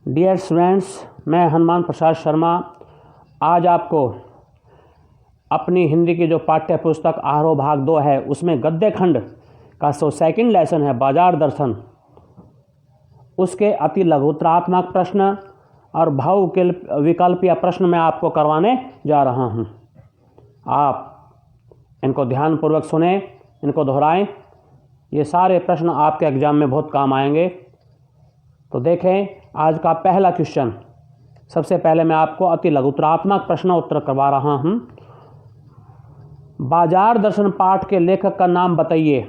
Dear students, मैं हनुमान प्रसाद शर्मा आज आपको अपनी हिंदी की जो पाठ्य पुस्तक आरोह भाग 2 है उसमें गद्य खंड का सेकंड लेसन है बाजार दर्शन, उसके अति लघुत्रात्मक प्रश्न और भाव विकल्पीय प्रश्न मैं आपको करवाने जा रहा हूं। आप इनको ध्यानपूर्वक सुने, इनको दोहराएं। ये सारे प्रश्न आपके एग्जाम में बहुत काम आएंगे। तो देखें आज का पहला क्वेश्चन। सबसे पहले मैं आपको अति लघुत्रात्मक प्रश्न उत्तर करवा रहा हूं। बाजार दर्शन पाठ के लेखक का नाम बताइए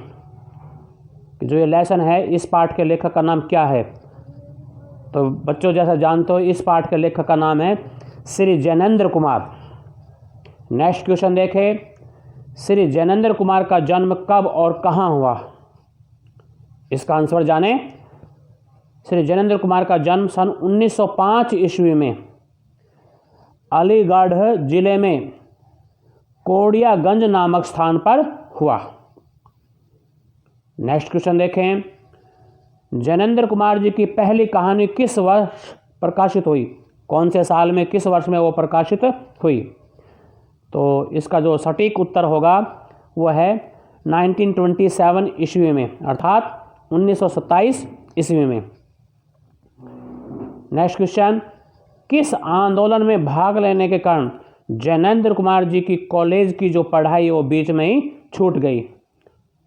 कि जो ये लेसन है इस पाठ के लेखक का नाम क्या है। तो बच्चों जैसा जानते हो इस पाठ के लेखक का नाम है श्री जैनेंद्र कुमार। नेक्स्ट क्वेश्चन देखें, श्री जैनेंद्र कुमार का जन्म कब और कहाँ हुआ। इसका आंसर जाने। श्री जैनेंद्र कुमार का जन्म सन 1905 ईस्वी में अलीगढ़ जिले में कोडियागंज नामक स्थान पर हुआ। नेक्स्ट क्वेश्चन देखें, जैनेंद्र कुमार जी की पहली कहानी किस वर्ष प्रकाशित हुई। कौन से साल में, किस वर्ष में वो प्रकाशित हुई। तो इसका जो सटीक उत्तर होगा वो है 1927 ईस्वी में, अर्थात 1927 ईस्वी में। नेक्स्ट क्वेश्चन, किस आंदोलन में भाग लेने के कारण जैनेंद्र कुमार जी की कॉलेज की जो पढ़ाई वो बीच में ही छूट गई।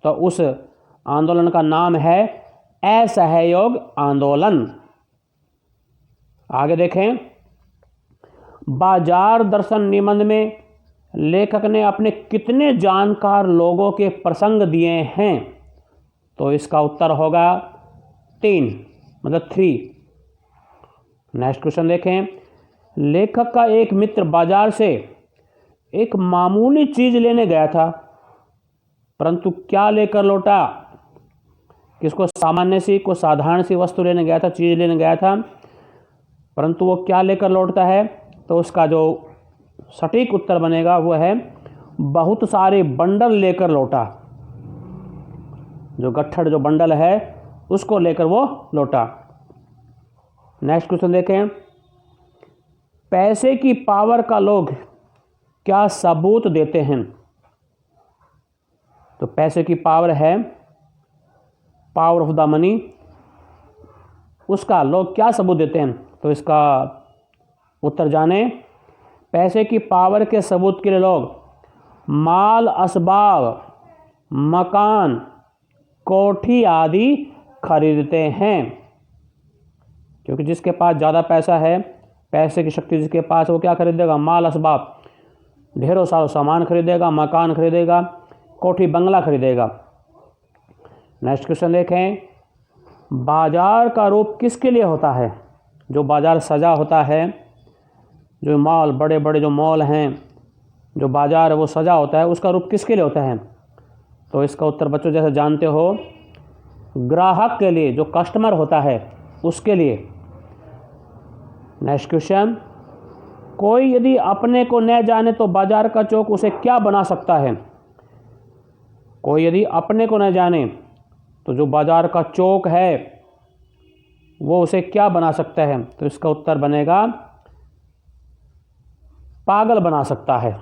तो उस आंदोलन का नाम है असहयोग आंदोलन। आगे देखें, बाजार दर्शन निबंध में लेखक ने अपने कितने जानकार लोगों के प्रसंग दिए हैं। तो इसका उत्तर होगा 3, मतलब 3। नेक्स्ट क्वेश्चन देखें, लेखक का एक मित्र बाजार से एक मामूली चीज लेने गया था, परंतु क्या लेकर लौटा। किसको सामान्य सी को साधारण सी वस्तु लेने गया था, चीज लेने गया था, परंतु वो क्या लेकर लौटता है। तो उसका जो सटीक उत्तर बनेगा वो है बहुत सारे बंडल लेकर लौटा। जो गट्ठड़ जो बंडल है उसको लेकर वो लौटा। नेक्स्ट क्वेश्चन देखें, पैसे की पावर का लोग क्या सबूत देते हैं। तो पैसे की पावर है, पावर ऑफ द मनी, उसका लोग क्या सबूत देते हैं। तो इसका उत्तर जाने। पैसे की पावर के सबूत के लिए लोग माल असबाब, मकान, कोठी आदि खरीदते हैं। क्योंकि जिसके पास ज़्यादा पैसा है, पैसे की शक्ति जिसके पास, वो क्या खरीदेगा, माल असबाब, ढेरों सारा सामान खरीदेगा, मकान खरीदेगा, कोठी बंगला खरीदेगा। नेक्स्ट क्वेश्चन देखें, बाजार का रूप किसके लिए होता है। जो बाजार सजा होता है, जो मॉल, बड़े बड़े जो मॉल हैं, जो बाजार है वो सजा होता है, उसका रूप किसके लिए होता है। तो इसका उत्तर बच्चों जैसे जानते हो ग्राहक के लिए, जो कस्टमर होता है उसके लिए। नेक्स्ट क्वेश्चन, कोई यदि अपने को न जाने तो बाजार का चौक उसे क्या बना सकता है। कोई यदि अपने को न जाने तो जो बाजार का चौक है वो उसे क्या बना सकता है। तो इसका उत्तर बनेगा पागल बना सकता है।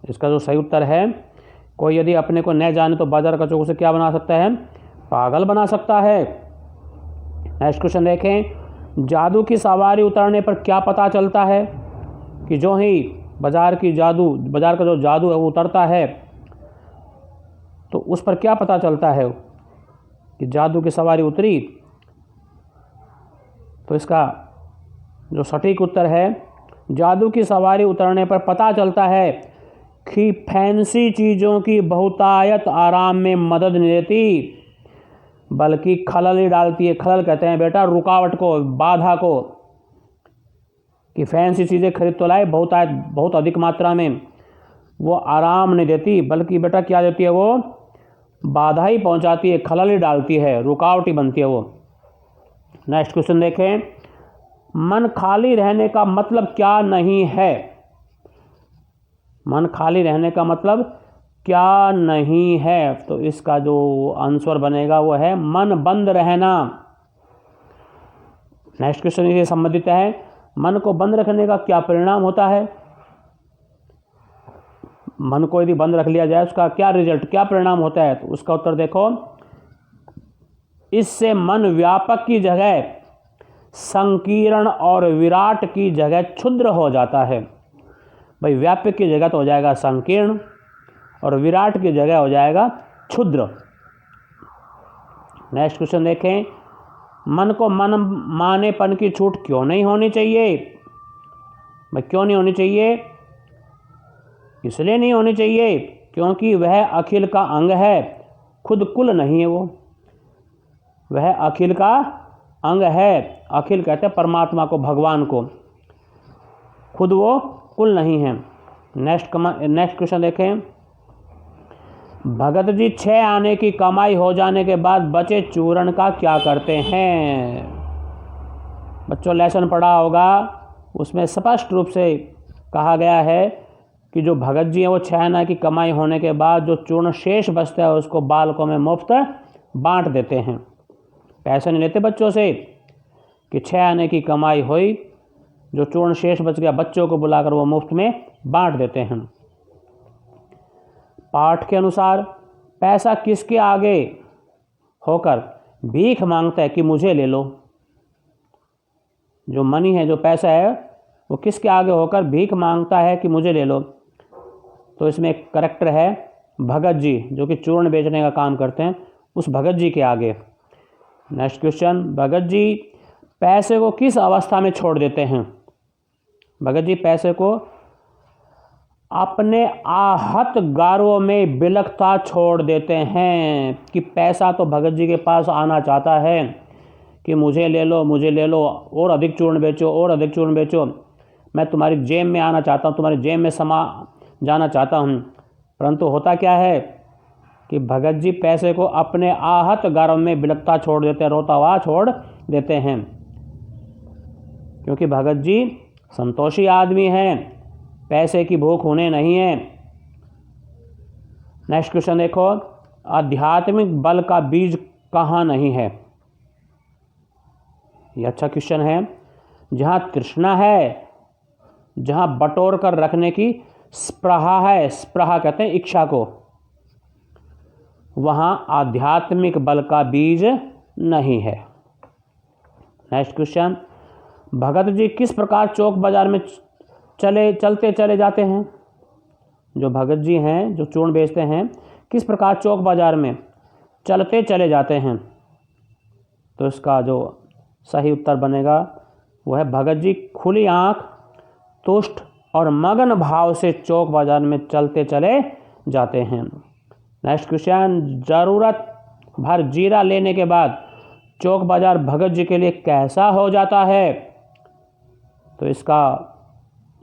इसका जो सही उत्तर है, कोई यदि अपने को न जाने तो बाजार का चौक उसे क्या बना सकता है, पागल बना सकता है। नेक्स्ट क्वेश्चन देखें, जादू की सवारी उतरने पर क्या पता चलता है कि जो ही बाजार का जो जादू है वो उतरता है तो उस पर क्या पता चलता है कि जादू की सवारी उतरी। तो इसका जो सटीक उत्तर है, जादू की सवारी उतरने पर पता चलता है कि फैंसी चीज़ों की बहुतायत आराम में मदद नहीं देती बल्कि खलल ही डालती है। खलल कहते हैं बेटा रुकावट को, बाधा को, कि फैंसी चीज़ें खरीद तो लाए बहुत अधिक मात्रा में, वो आराम नहीं देती बल्कि बेटा क्या देती है, वो बाधा ही पहुंचाती है, खलल ही डालती है, रुकावट ही बनती है वो। नेक्स्ट क्वेश्चन देखें, मन खाली रहने का मतलब क्या नहीं है। मन खाली रहने का मतलब क्या नहीं है। तो इसका जो आंसर बनेगा वो है मन बंद रहना। नेक्स्ट क्वेश्चन ये संबंधित है, मन को बंद रखने का क्या परिणाम होता है? मन को यदि बंद रख लिया जाए उसका क्या रिजल्ट, क्या परिणाम होता है? तो उसका उत्तर देखो, इससे मन व्यापक की जगह संकीर्ण और विराट की जगह क्षुद्र हो जाता है। भाई व्यापक की जगह तो हो जाएगा संकीर्ण और विराट की जगह हो जाएगा क्षुद्र। नेक्स्ट क्वेश्चन देखें, मन को मन मानेपन की छूट क्यों नहीं होनी चाहिए? भाई क्यों नहीं होनी चाहिए? इसलिए नहीं होनी चाहिए क्योंकि वह अखिल का अंग है, खुद कुल नहीं है। वह अखिल का अंग है, अखिल कहते हैं परमात्मा को, भगवान को, खुद वो कुल नहीं है। नेक्स्ट क्वेश्चन देखें, भगत जी 6 आने की कमाई हो जाने के बाद बचे चूर्ण का क्या करते हैं? बच्चों लेसन पढ़ा होगा, उसमें स्पष्ट रूप से कहा गया है कि जो भगत जी हैं वो 6 आने की कमाई होने के बाद जो चूर्ण शेष बचता है उसको बालकों में मुफ्त बांट देते हैं। पैसे नहीं लेते बच्चों से कि 6 आने की कमाई हुई, जो चूर्ण शेष बच गया बच्चों को बुलाकर वो मुफ्त में बांट देते हैं। पाठ के अनुसार पैसा किसके आगे होकर भीख मांगता है कि मुझे ले लो? जो मनी है, जो पैसा है, वो किसके आगे होकर भीख मांगता है कि मुझे ले लो? तो इसमें एक करेक्टर है भगत जी, जो कि चूर्ण बेचने का काम करते हैं, उस भगत जी के आगे। नेक्स्ट क्वेश्चन, भगत जी पैसे को किस अवस्था में छोड़ देते हैं? भगत जी पैसे को अपने आहत गारों में बिलखता छोड़ देते हैं कि पैसा तो भगत जी के पास आना चाहता है कि मुझे ले लो, मुझे ले लो, और अधिक चूर्ण बेचो, और अधिक चूर्ण बेचो, मैं तुम्हारी जेब में आना चाहता हूँ, तुम्हारी जेब में समा जाना चाहता हूँ। परंतु होता क्या है कि भगत जी पैसे को अपने आहत गारों में बिलखता छोड़ देते हैं, रोता हुआ छोड़ देते हैं, क्योंकि भगत जी संतोषी आदमी हैं, पैसे की भूख उन्हें नहीं है। नेक्स्ट क्वेश्चन देखो, आध्यात्मिक बल का बीज कहाँ नहीं है? ये अच्छा क्वेश्चन है। जहाँ तृष्णा है, जहाँ बटोर कर रखने की स्पृहा है, स्पृहा कहते हैं इच्छा को, वहाँ आध्यात्मिक बल का बीज नहीं है। नेक्स्ट क्वेश्चन, भगत जी किस प्रकार चौक बाजार में चलते चले जाते हैं? जो भगत जी हैं, जो चूर्ण बेचते हैं, किस प्रकार चौक बाजार में चलते चले जाते हैं? तो इसका जो सही उत्तर बनेगा वो है, भगत जी खुली आंख, तुष्ट और मगन भाव से चौक बाजार में चलते चले जाते हैं। नेक्स्ट क्वेश्चन, ज़रूरत भर जीरा लेने के बाद चौक बाजार भगत जी के लिए कैसा हो जाता है? तो इसका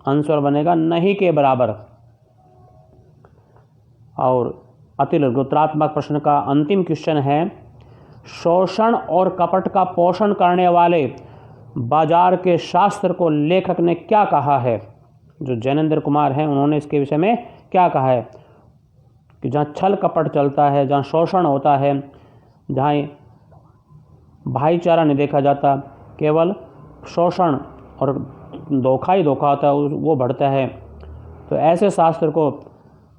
आंसर बनेगा नहीं के बराबर। और अति लघुत्रात्मक प्रश्न का अंतिम क्वेश्चन है, शोषण और कपट का पोषण करने वाले बाजार के शास्त्र को लेखक ने क्या कहा है? जो जैनेंद्र कुमार हैं उन्होंने इसके विषय में क्या कहा है कि जहाँ छल कपट चलता है, जहाँ शोषण होता है, जहाँ भाईचारा नहीं देखा जाता, केवल शोषण और धोखा ही धोखा होता है, वो बढ़ता है, तो ऐसे शास्त्र को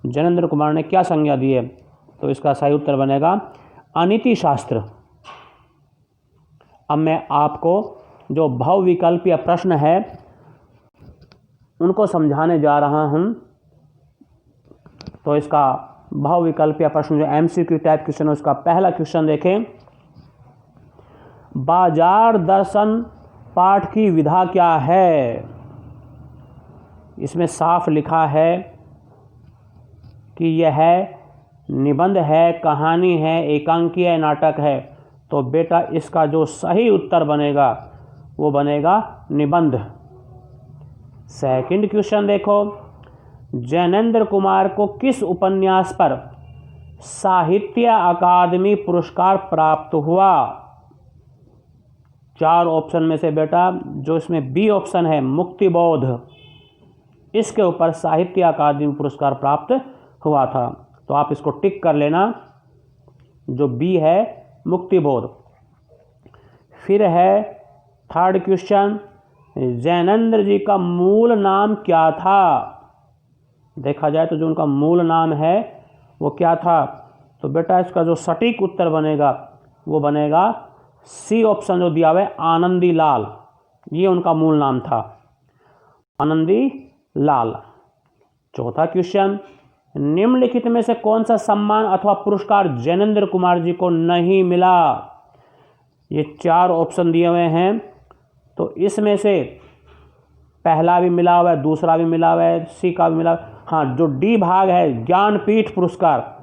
जैनेंद्र कुमार ने क्या संज्ञा दी है? तो इसका सही उत्तर बनेगा अनीति शास्त्र। अब मैं आपको जो भावविकल्पीय प्रश्न है उनको समझाने जा रहा हूं। तो इसका भावविकल्पीय प्रश्न जो एमसीक्यू टाइप क्वेश्चन है, उसका पहला क्वेश्चन देखें, बाजार दर्शन पाठ की विधा क्या है? इसमें साफ लिखा है कि यह निबंध है, कहानी है, एकांकीय नाटक है। तो बेटा इसका जो सही उत्तर बनेगा वो बनेगा निबंध। सेकंड क्वेश्चन देखो, जैनेंद्र कुमार को किस उपन्यास पर साहित्य अकादमी पुरस्कार प्राप्त हुआ? 4 ऑप्शन में से बेटा जो इसमें बी ऑप्शन है मुक्तिबोध, इसके ऊपर साहित्य अकादमी पुरस्कार प्राप्त हुआ था। तो आप इसको टिक कर लेना, जो बी है मुक्तिबोध। फिर है थर्ड क्वेश्चन, जैनेंद्र जी का मूल नाम क्या था? देखा जाए तो जो उनका मूल नाम है वो क्या था? तो बेटा इसका जो सटीक उत्तर बनेगा वो बनेगा सी ऑप्शन जो दिया हुआ है, आनंदी लाल। ये उनका मूल नाम था, आनंदी लाल। चौथा क्वेश्चन, निम्नलिखित में से कौन सा सम्मान अथवा पुरस्कार जैनेंद्र कुमार जी को नहीं मिला? ये 4 ऑप्शन दिए हुए हैं, तो इसमें से पहला भी मिला हुआ है, दूसरा भी मिला हुआ है, सी का भी मिला। हाँ, जो डी भाग है ज्ञानपीठ पुरस्कार,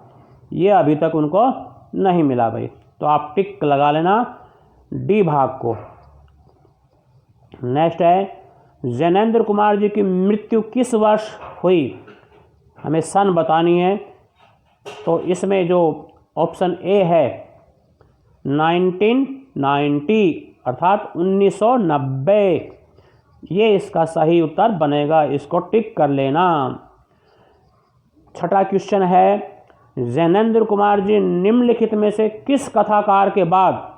ये अभी तक उनको नहीं मिला भाई, तो आप टिक लगा लेना डी भाग को। नेक्स्ट है, जैनेंद्र कुमार जी की मृत्यु किस वर्ष हुई? हमें सन बतानी है, तो इसमें जो ऑप्शन ए है 1990 अर्थात 1990, ये इसका सही उत्तर बनेगा, इसको टिक कर लेना। छठा क्वेश्चन है, जैनेंद्र कुमार जी निम्नलिखित में से किस कथाकार के बाद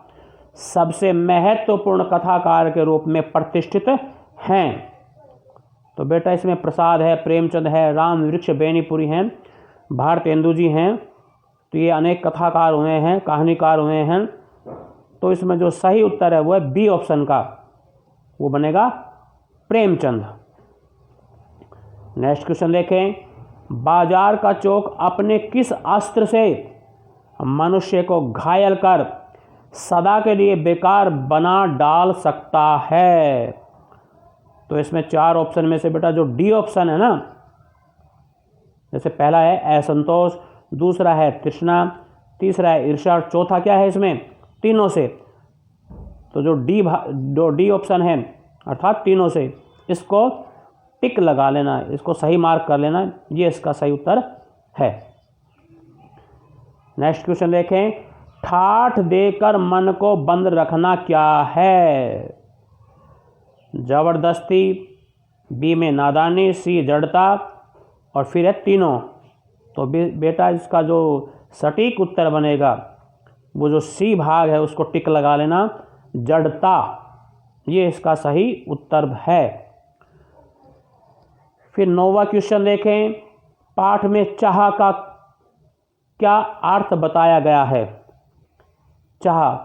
सबसे महत्वपूर्ण कथाकार के रूप में प्रतिष्ठित हैं? तो बेटा इसमें प्रसाद है, प्रेमचंद है, राम वृक्ष बेनीपुरी हैं, भारतेंदु जी हैं, तो ये अनेक कथाकार हुए हैं, कहानीकार हुए हैं। तो इसमें जो सही उत्तर है वो है बी ऑप्शन का, वो बनेगा प्रेमचंद। नेक्स्ट क्वेश्चन देखें, बाजार का चौक अपने किस अस्त्र से मनुष्य को घायल कर सदा के लिए बेकार बना डाल सकता है? तो इसमें 4 ऑप्शन में से बेटा जो डी ऑप्शन है ना, जैसे पहला है असंतोष, दूसरा है तृष्णा, तीसरा है ईर्ष्या और चौथा क्या है इसमें? तीनों से। तो जो डी ऑप्शन है अर्थात तीनों से, इसको टिक लगा लेना, इसको सही मार्क कर लेना, ये इसका सही उत्तर है। नेक्स्ट क्वेश्चन देखें, ठाठ देकर मन को बंद रखना क्या है? जबरदस्ती, बी में नादानी, सी जड़ता और फिर है तीनों। तो बेटा इसका जो सटीक उत्तर बनेगा वो जो सी भाग है उसको टिक लगा लेना, जड़ता, ये इसका सही उत्तर है। फिर 9वां क्वेश्चन देखें, पाठ में चाह का क्या अर्थ बताया गया है? चाह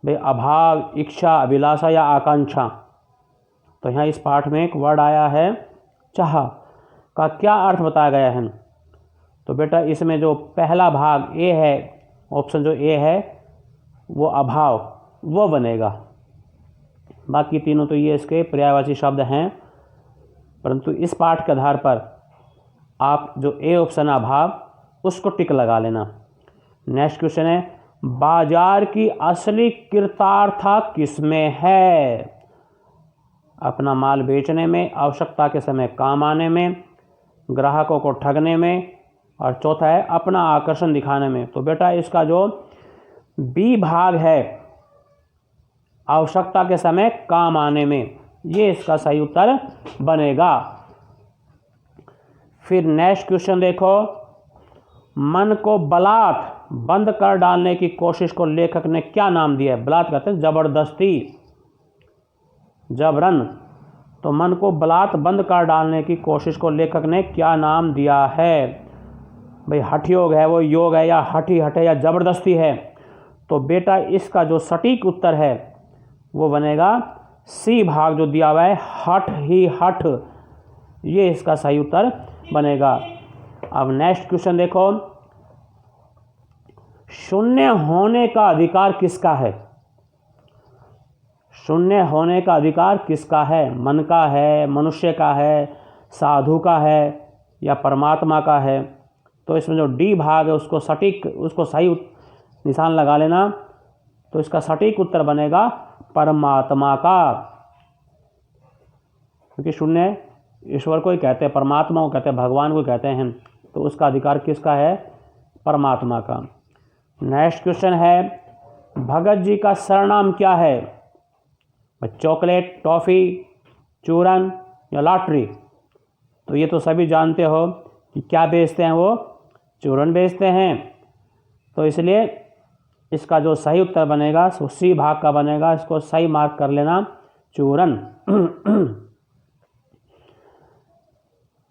भाई अभाव, इच्छा, अभिलाषा या आकांक्षा। तो यहाँ इस पाठ में एक वर्ड आया है चाह का क्या अर्थ बताया गया है? तो बेटा इसमें जो पहला भाग ए है, ऑप्शन जो ए है वो अभाव, वो बनेगा। बाकी तीनों तो ये इसके पर्यायवाची शब्द हैं, परंतु इस पाठ के आधार पर आप जो ए ऑप्शन अभाव उसको टिक लगा लेना। नेक्स्ट क्वेश्चन है, बाजार की असली कृतार्था किसमें है? अपना माल बेचने में, आवश्यकता के समय काम आने में, ग्राहकों को ठगने में, और चौथा है अपना आकर्षण दिखाने में। तो बेटा इसका जो बी भाग है आवश्यकता के समय काम आने में, ये इसका सही उत्तर बनेगा। फिर नेक्स्ट क्वेश्चन देखो, मन को बलात् बंद कर डालने की कोशिश को लेखक ने क्या नाम दिया है? बलात् कहते हैं जबरदस्ती, जबरन। तो मन को बलात् बंद कर डालने की कोशिश को लेखक ने क्या नाम दिया है? भाई हठ योग है, वो योग है, या हठी हट है, या जबरदस्ती है? तो बेटा इसका जो सटीक उत्तर है वो बनेगा सी भाग जो दिया हुआ है, हठ ही हठ, ये इसका सही उत्तर बनेगा। अब नेक्स्ट क्वेश्चन देखो, शून्य होने का अधिकार किसका है? शून्य होने का अधिकार किसका है? मन का है, मनुष्य का है, साधु का है, या परमात्मा का है? तो इसमें जो डी भाग है उसको सटीक, उसको सही निशान लगा लेना। तो इसका सटीक उत्तर बनेगा परमात्मा का, क्योंकि शून्य ईश्वर को ही कहते हैं, परमात्मा को कहते हैं, भगवान को कहते हैं। तो उसका अधिकार किसका है? परमात्मा का। नेक्स्ट क्वेश्चन है, भगत जी का सरनाम क्या है? चॉकलेट, टॉफ़ी, चूरन या लॉटरी? तो ये तो सभी जानते हो कि क्या बेचते हैं, वो चूरन बेचते हैं। तो इसलिए इसका जो सही उत्तर बनेगा वो सी भाग का बनेगा। इसको सही मार्क कर लेना, चूरन।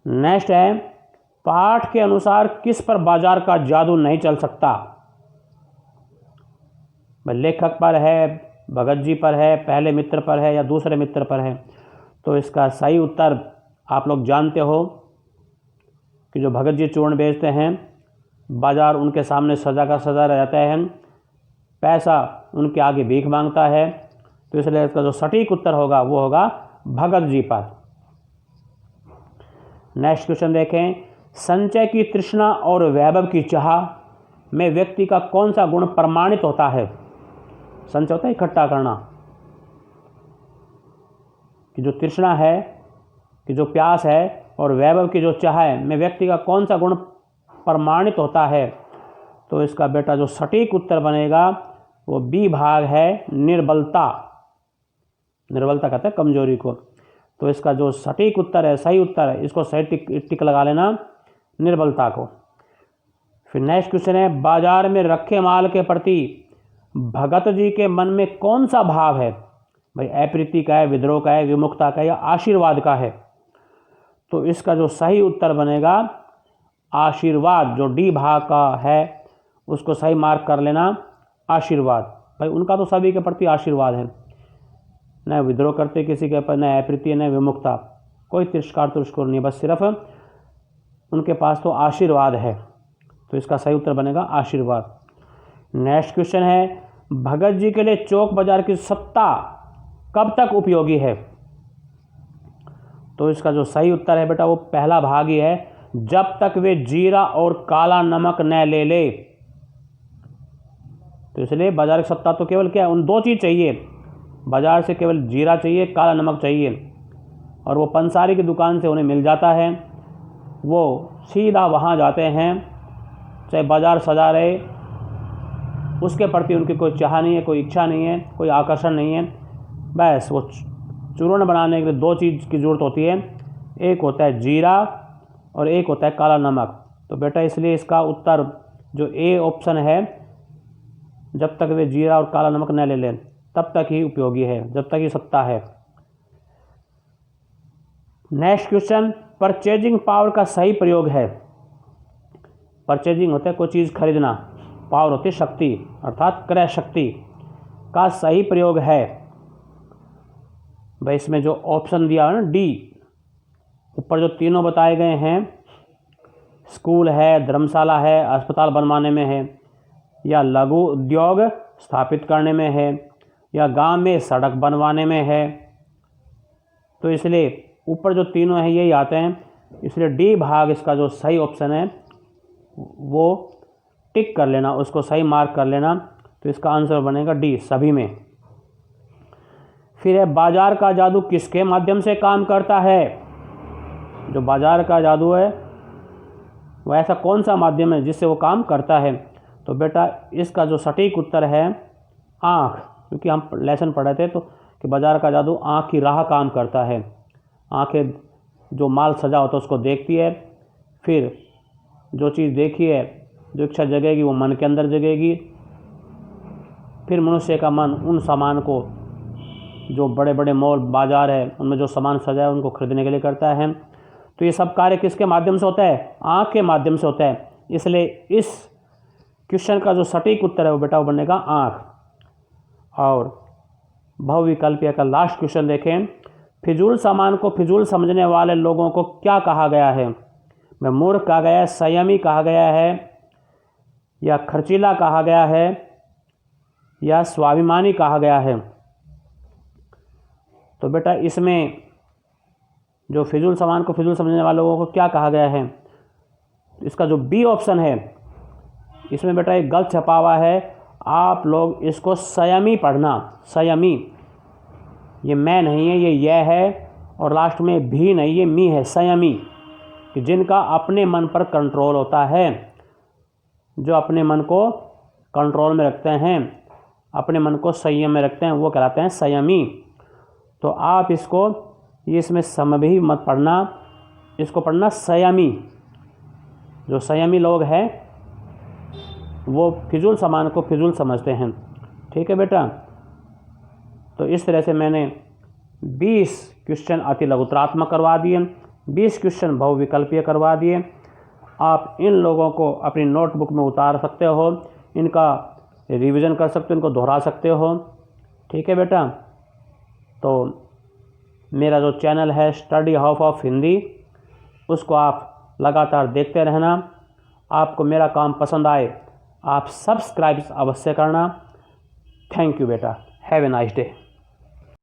नेक्स्ट है, पाठ के अनुसार किस पर बाजार का जादू नहीं चल सकता? लेखक पर है, भगत जी पर है, पहले मित्र पर है या दूसरे मित्र पर है? तो इसका सही उत्तर आप लोग जानते हो कि जो भगत जी चूर्ण बेचते हैं, बाजार उनके सामने सजा का सजा रहता है, पैसा उनके आगे भीख मांगता है, तो इसलिए इसका जो सटीक उत्तर होगा वो होगा भगत जी पर। नेक्स्ट क्वेश्चन देखें, संचय की तृष्णा और वैभव की चाह में व्यक्ति का कौन सा गुण प्रमाणित होता है? संचय होता है इकट्ठा करना, कि जो तृष्णा है, कि जो प्यास है, और वैभव की जो चाह है में व्यक्ति का कौन सा गुण प्रमाणित होता है? तो इसका बेटा जो सटीक उत्तर बनेगा वो बी भाग है, निर्बलता। निर्बलता कहते हैं कमजोरी को। तो इसका जो सटीक उत्तर है, सही उत्तर है, इसको सही टिक लगा लेना, निर्बलता को। फिर नेक्स्ट क्वेश्चन है, बाजार में रखे माल के प्रति भगत जी के मन में कौन सा भाव है? भाई अप्रीति का है, विद्रोह का है, विमुखता का है या आशीर्वाद का है? तो इसका जो सही उत्तर बनेगा आशीर्वाद, जो डी भाग का है उसको सही मार्क कर लेना, आशीर्वाद। भाई उनका तो सभी के प्रति आशीर्वाद है, न विद्रोह करते किसी के पर, न अप्रीति, न विमुखता, कोई तिरस्कार नहीं, बस सिर्फ उनके पास तो आशीर्वाद है। तो इसका सही उत्तर बनेगा आशीर्वाद। नेक्स्ट क्वेश्चन है, भगत जी के लिए चौक बाजार की सत्ता कब तक उपयोगी है? तो इसका जो सही उत्तर है बेटा वो पहला भाग ही है, जब तक वे जीरा और काला नमक न ले ले। तो इसलिए बाजार की सत्ता तो केवल क्या है, उन दो चीज़ चाहिए, बाजार से केवल जीरा चाहिए, काला नमक चाहिए, और वो पंसारी की दुकान से उन्हें मिल जाता है। वो सीधा वहाँ जाते हैं, चाहे बाजार सजा रहे, उसके प्रति उनकी कोई चाह नहीं है, कोई इच्छा नहीं है, कोई आकर्षण नहीं है। बस वो चूर्ण बनाने के लिए दो चीज़ की ज़रूरत होती है, एक होता है जीरा और एक होता है काला नमक। तो बेटा इसलिए इसका उत्तर जो ए ऑप्शन है, जब तक वे जीरा और काला नमक न ले लें तब तक ही उपयोगी है, जब तक ही सत्ता है। नेक्स्ट क्वेश्चन, परचेजिंग पावर का सही प्रयोग है? परचेजिंग होता है कोई चीज़ खरीदना, पावर होती है शक्ति, अर्थात क्रय शक्ति का सही प्रयोग है। भाई इसमें जो ऑप्शन दिया है ना, डी, ऊपर जो तीनों बताए गए हैं, स्कूल है, धर्मशाला है, अस्पताल बनवाने में है, या लघु उद्योग स्थापित करने में है, या गांव में सड़क बनवाने में है, तो इसलिए ऊपर जो तीनों हैं यही आते हैं, इसलिए डी भाग इसका जो सही ऑप्शन है वो टिक कर लेना, उसको सही मार्क कर लेना। तो इसका आंसर बनेगा डी, सभी में। फिर है, बाजार का जादू किसके माध्यम से काम करता है? जो बाजार का जादू है वह ऐसा कौन सा माध्यम है जिससे वो काम करता है? तो बेटा इसका जो सटीक उत्तर है आँख, क्योंकि हम लेसन पढ़े थे तो कि बाजार का जादू आँख की राह काम करता है। आँखें जो माल सजा होता है उसको देखती है, फिर जो चीज़ देखी है, जो इच्छा जगेगी वो मन के अंदर जगेगी, फिर मनुष्य का मन उन सामान को, जो बड़े बड़े मॉल बाजार है उनमें जो सामान सजा है उनको खरीदने के लिए करता है। तो ये सब कार्य किसके माध्यम से होता है? आँख के माध्यम से होता है। इसलिए इस क्वेश्चन का जो सटीक उत्तर है वो बेटा वो बनेगा आँख। और बहुविकल्पीय का लास्ट क्वेश्चन देखें, फिजूल सामान को फिजूल समझने वाले लोगों को क्या कहा गया है? मैं मूर्ख कहा गया है, संयमी कहा गया है, या खर्चीला कहा गया है, या स्वाभिमानी कहा गया है? तो बेटा इसमें जो फिजूल सामान को फिजूल समझने वाले लोगों को क्या कहा गया है, इसका जो बी ऑप्शन है इसमें बेटा एक गलत छपा हुआ है, आप लोग इसको संयमी पढ़ना। संयमी, ये मैं नहीं है, ये यह है, और लास्ट में भी नहीं, ये मी है। संयमी, कि जिनका अपने मन पर कंट्रोल होता है, जो अपने मन को कंट्रोल में रखते हैं, अपने मन को संयम में रखते हैं, वो कहलाते हैं संयमी। तो आप इसको, ये इसमें सम भी मत पढ़ना, इसको पढ़ना संयमी। जो संयमी लोग हैं वो फिजूल सामान को फिजूल समझते हैं। ठीक है बेटा, तो इस तरह से मैंने 20 क्वेश्चन अति लघुतरात्मक करवा दिए, 20 क्वेश्चन बहुविकल्पीय करवा दिए। आप इन लोगों को अपनी नोटबुक में उतार सकते हो, इनका रिवीजन कर सकते हो, इनको दोहरा सकते हो। ठीक है बेटा, तो मेरा जो चैनल है स्टडी हाउस ऑफ हिंदी, उसको आप लगातार देखते रहना। आपको मेरा काम पसंद आए आप सब्सक्राइब अवश्य करना। थैंक यू बेटा, हैव ए नाइस डे।